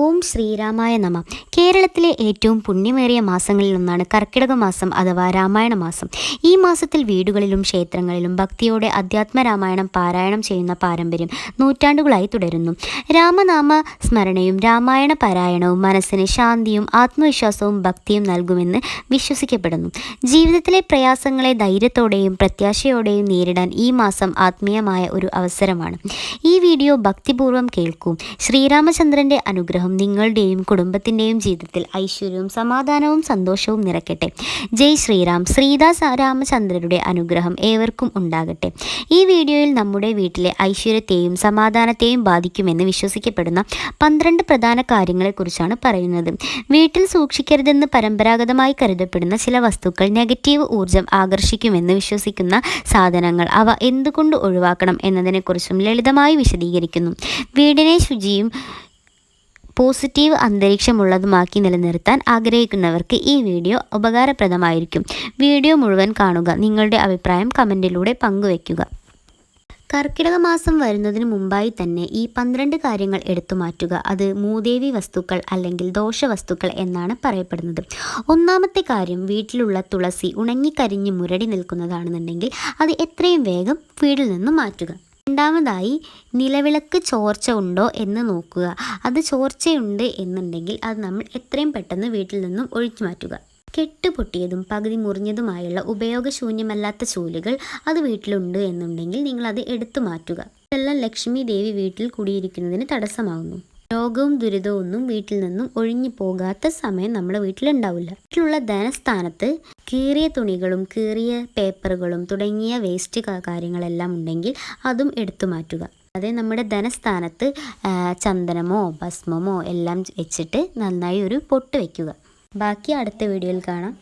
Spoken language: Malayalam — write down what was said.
ഓം ശ്രീരാമായ നമ. കേരളത്തിലെ ഏറ്റവും പുണ്യമേറിയ മാസങ്ങളിലൊന്നാണ് കർക്കിടക മാസം അഥവാ രാമായണ മാസം. ഈ മാസത്തിൽ വീടുകളിലും ക്ഷേത്രങ്ങളിലും ഭക്തിയോടെ അധ്യാത്മരാമായണം പാരായണം ചെയ്യുന്ന പാരമ്പര്യം നൂറ്റാണ്ടുകളായി തുടരുന്നു. രാമനാമ സ്മരണയും രാമായണ പാരായണവും മനസ്സിന് ശാന്തിയും ആത്മവിശ്വാസവും ഭക്തിയും നൽകുമെന്ന് വിശ്വസിക്കപ്പെടുന്നു. ജീവിതത്തിലെ പ്രയാസങ്ങളെ ധൈര്യത്തോടെയും പ്രത്യാശയോടെയും നേരിടാൻ ഈ മാസം ആത്മീയമായ ഒരു അവസരമാണ്. ഈ വീഡിയോ ഭക്തിപൂർവ്വം കേൾക്കൂ. ശ്രീരാമചന്ദ്രൻ്റെ അനുഗ്രഹം നിങ്ങളുടെയും കുടുംബത്തിൻ്റെയും ജീവിതത്തിൽ ഐശ്വര്യവും സമാധാനവും സന്തോഷവും നിറയ്ക്കട്ടെ. ജയ് ശ്രീറാം. ശ്രീദാസ് രാമചന്ദ്രരുടെ അനുഗ്രഹം ഏവർക്കും ഉണ്ടാകട്ടെ. ഈ വീഡിയോയിൽ നമ്മുടെ വീട്ടിലെ ഐശ്വര്യത്തെയും സമാധാനത്തെയും ബാധിക്കുമെന്ന് വിശ്വസിക്കപ്പെടുന്ന 12 പ്രധാന കാര്യങ്ങളെക്കുറിച്ചാണ് പറയുന്നത്. വീട്ടിൽ സൂക്ഷിക്കരുതെന്ന് പരമ്പരാഗതമായി കരുതപ്പെടുന്ന ചില വസ്തുക്കൾ നെഗറ്റീവ് ഊർജം ആകർഷിക്കുമെന്ന് വിശ്വസിക്കുന്ന സാധനങ്ങൾ, അവ എന്തുകൊണ്ട് ഒഴിവാക്കണം എന്നതിനെക്കുറിച്ചും ലളിതമായി വിശദീകരിക്കുന്നു. വീടിനെ ശുചിയും പോസിറ്റീവ് അന്തരീക്ഷമുള്ളതുമാക്കി നിലനിർത്താൻ ആഗ്രഹിക്കുന്നവർക്ക് ഈ വീഡിയോ ഉപകാരപ്രദമായിരിക്കും. വീഡിയോ മുഴുവൻ കാണുക. നിങ്ങളുടെ അഭിപ്രായം കമൻറ്റിലൂടെ പങ്കുവയ്ക്കുക. കർക്കിടക മാസം വരുന്നതിന് മുമ്പായി തന്നെ ഈ 12 കാര്യങ്ങൾ എടുത്തു മാറ്റുക. അത് മൂദേവി വസ്തുക്കൾ അല്ലെങ്കിൽ ദോഷവസ്തുക്കൾ എന്നാണ് പറയപ്പെടുന്നത്. ഒന്നാമത്തെ കാര്യം, വീട്ടിലുള്ള തുളസി ഉണങ്ങിക്കരിഞ്ഞ് മുരടി നിൽക്കുന്നതാണെന്നുണ്ടെങ്കിൽ അത് എത്രയും വേഗം വീട്ടിൽ നിന്നും മാറ്റുക. രണ്ടാമതായി, നിലവിളക്ക് ചോർച്ച ഉണ്ടോ എന്ന് നോക്കുക. അത് ചോർച്ചയുണ്ട് എന്നുണ്ടെങ്കിൽ അത് നമ്മൾ എത്രയും പെട്ടെന്ന് വീട്ടിൽ നിന്നും ഒഴിച്ചു മാറ്റുക. കെട്ടുപൊട്ടിയതും പകുതി മുറിഞ്ഞതുമായുള്ള ഉപയോഗശൂന്യമല്ലാത്ത ചൂലുകൾ അത് വീട്ടിലുണ്ട് എന്നുണ്ടെങ്കിൽ നിങ്ങളത് എടുത്തു മാറ്റുക. ഇതെല്ലാം ലക്ഷ്മി ദേവി വീട്ടിൽ കുടിയിരിക്കുന്നതിന് തടസ്സമാകുന്നു. രോഗവും ദുരിതവും ഒന്നും വീട്ടിൽ നിന്നും ഒഴിഞ്ഞു പോകാത്ത സമയം നമ്മുടെ വീട്ടിലുണ്ടാവില്ല. വീട്ടിലുള്ള ധനസ്ഥാനത്ത് കീറിയ തുണികളും കീറിയ പേപ്പറുകളും തുടങ്ങിയ വേസ്റ്റ് കാര്യങ്ങളെല്ലാം ഉണ്ടെങ്കിൽ അതും എടുത്തു മാറ്റുക. അതെ, നമ്മുടെ ധനസ്ഥാനത്ത് ചന്ദനമോ ഭസ്മമോ എല്ലാം വെച്ചിട്ട് നന്നായി ഒരു പൊട്ട് വയ്ക്കുക. ബാക്കി അടുത്ത വീഡിയോയിൽ കാണാം.